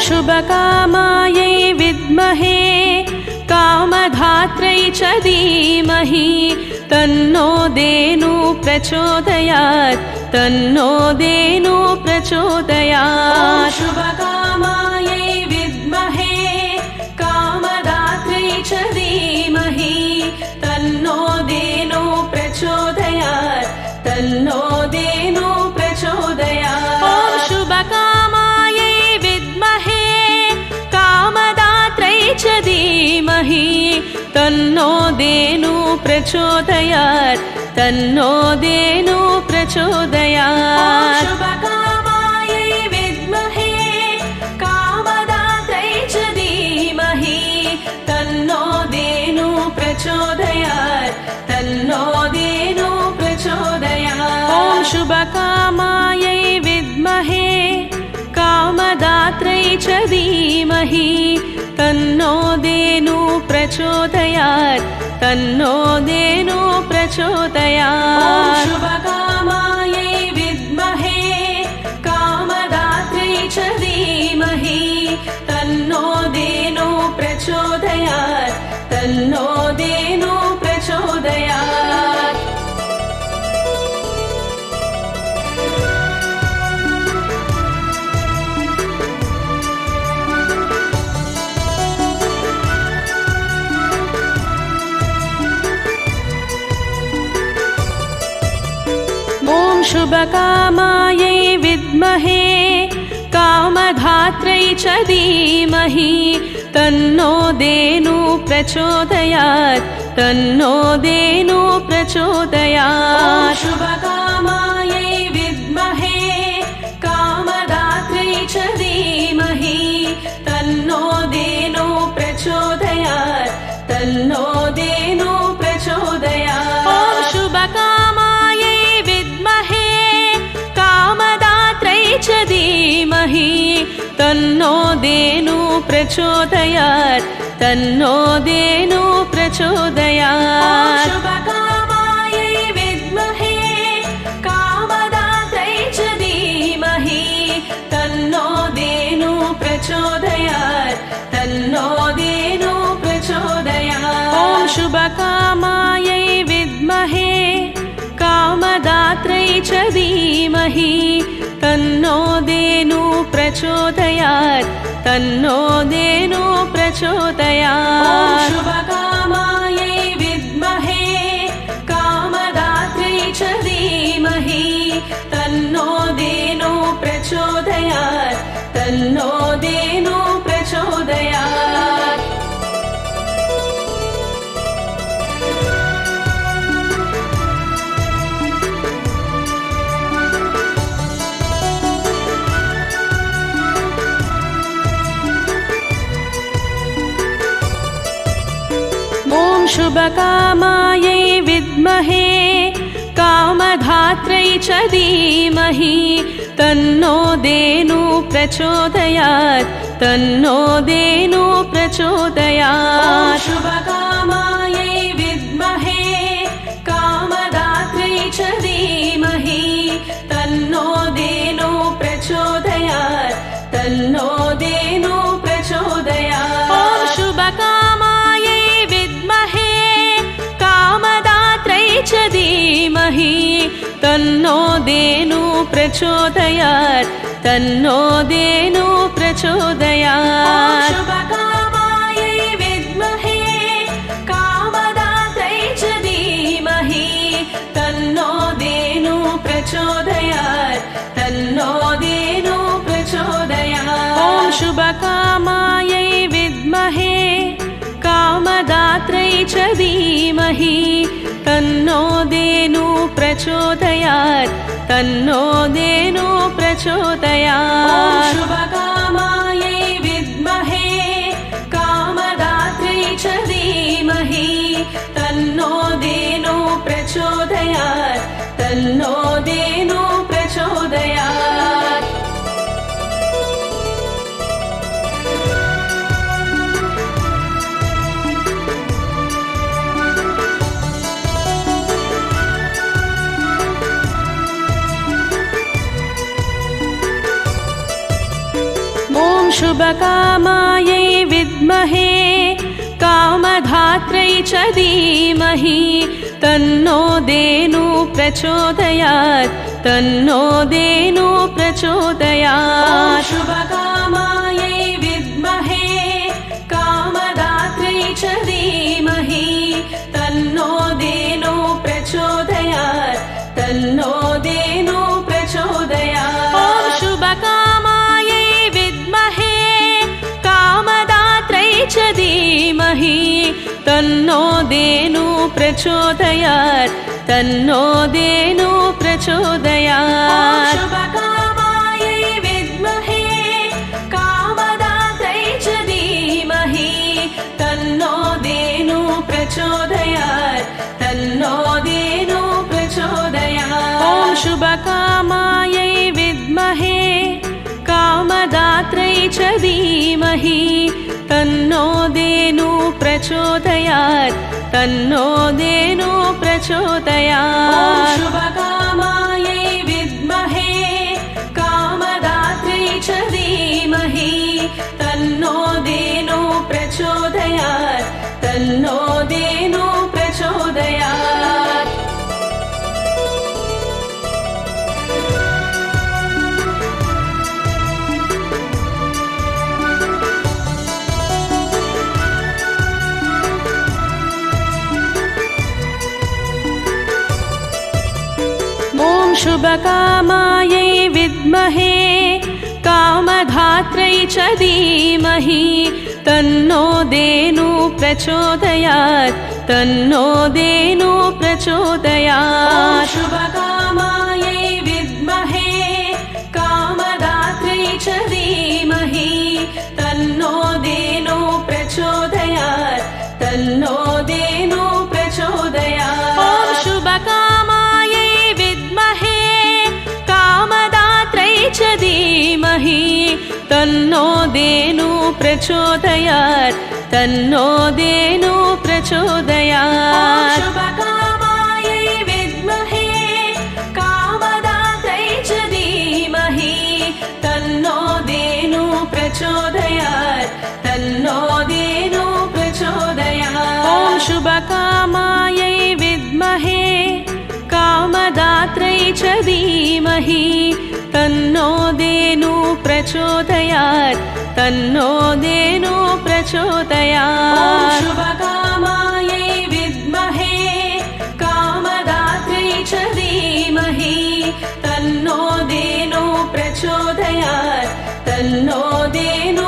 शुभकामायै विद्महे कामधात्रै च धीमहि तन्नो धेनु प्रचोदयात् तन्नो धेनु प्रचोदयात् शुभकामायै विद्महे कामधात्रै च धीमहि तन्नो धेनु प्रचोदयात् तन्नो धेनु प्रचोदयात् ॐ शुभकामायै विद्महे कामदात्रै च धीमहि तन्नो धेनु प्रचोदयात् तन्नो धेनु प्रचोदयात् शुभकामायै विद्महे कामदात्रै च धीमहि तन्नो धेनु प्रचोदयात् तन्नो धेनु प्रचोदयात् ॐ शुभकामायै विद्महे कामदात्रै च धीमहि तन्नो धेनु प्रचोदयात् तन्नो धेनु प्रचोदयात् शुभकामायै विद्महे कामदात्रै च धीमहि तन्नो धेनु प्रचोदयात् तन्नो धेनु प्रचोदयात् ॐ शुभकामायै विद्महे कामधात्रै च धीमहि तन्नो धेनु प्रचोदयात् तन्नो धेनु प्रचोदयात् शुभकामायै विद्महे कामधात्रै च धीमहि तन्नो धेनु प्रचोदयात् तन्नो धेनु प्रचोदयात् ॐ शुभकामायै विद्महे कामदात्रै च धीमहि तन्नो धेनु प्रचोदयात् तन्नो धेनु प्रचोदयात् शुभकामायै विद्महे कामदात्रै च धीमहि तन्नो धेनु प्रचोदयात् तन्नो धेनु प्रचोदयात् ॐ शुभकामायै विद्महे कामदात्रै च धीमहि तन्नो धेनु प्रचोदयात् तन्नो धेनु प्रचोदयात् शुभकामायै विद्महे कामदात्रै च धीमहि तन्नो धेनु प्रचोदयात् तन्नो धेनु प्रचोदयात् ॐ शुभकामायै विद्महे कामधात्रै च धीमहि तन्नो धेनु प्रचोदयात् तन्नो धेनु प्रचोदयात् शुभकामायै विद्महे कामदात्रै च धीमहि तन्नो धेनु प्रचोदयात् तन्नो धेनु प्रचोदयात् ॐ शुभकामायै विद्महे कामदात्रै च धीमहि तन्नो धेनु प्रचोदयात् तन्नो धेनु प्रचोदयात् शुभकामायै विद्महे कामदात्रै च धीमहि तन्नो धेनु प्रचोदयात् तन्नो धेनु प्रचोदयात् ॐ शुभकामायै विद्महे कामदात्रै च धीमहि तन्नो धेनु प्रचोदयात् तन्नो धेनु प्रचोदयात् शुभकामायै विद्महे कामदात्रै च धीमहि तन्नो धेनु प्रचोदयात् तन्नो धेनु प्रचोदयात् शुभकामायै विद्महे कामधात्रै च धीमहि तन्नो धेनु प्रचोदयात् तन्नो धेनु प्रचोदयात् शुभकामायै विद्महे कामधात्रै च धीमहि तन्नो धेनु प्रचोदयात् तन्नो धेनु प्रचोदयात् ॐ शुभकामायै विद्महे कामदात्रै च धीमहि तन्नो धेनु प्रचोदयात् तन्नो धेनु प्रचोदयात् शुभकामायै विद्महे कामदात्रै च धीमहि तन्नो धेनु प्रचोदयात् तन्नो धेनु प्रचोदयात् ॐ शुभकामायै विद्महे कामदात्रै च धीमहि तन्नो धेनु प्रचोदयात् तन्नो धेनु प्रचोदयात् शुभकामायै विद्महे कामदात्रै च धीमहि तन्नो धेनु प्रचोदयात् तन्नो धेनु प्रचोदयात् ॐ शुभकामायै विद्महे कामधात्रै च धीमहि तन्नो धेनु प्रचोदयात् तन्नो धेनु प्रचोदयात् शुभकामायै विद्महे कामधात्रै च धीमहि तन्नो धेनु प्रचोदयात् तन्नो धेनु प्रचोदयात् ॐ शुभकामायै विद्महे कामदात्रै च धीमहि तन्नो धेनु प्रचोदयात् तन्नो धेनु प्रचोदयात् शुभकामायै विद्महे कामदात्रै च धीमहि तन्नो धेनु प्रचोदयात् तन्नो धेनु प्रचोदयात् ॐ शुभकामायै विद्महे कामदात्रै च धीमहि तन्नो धेनु प्रचोदयात् तन्नो धेनु प्रचोदयात् शुभकामायै विद्महे कामदात्रै च धीमहि तन्नो धेनु प्रचोदयात् तन्नो धेनु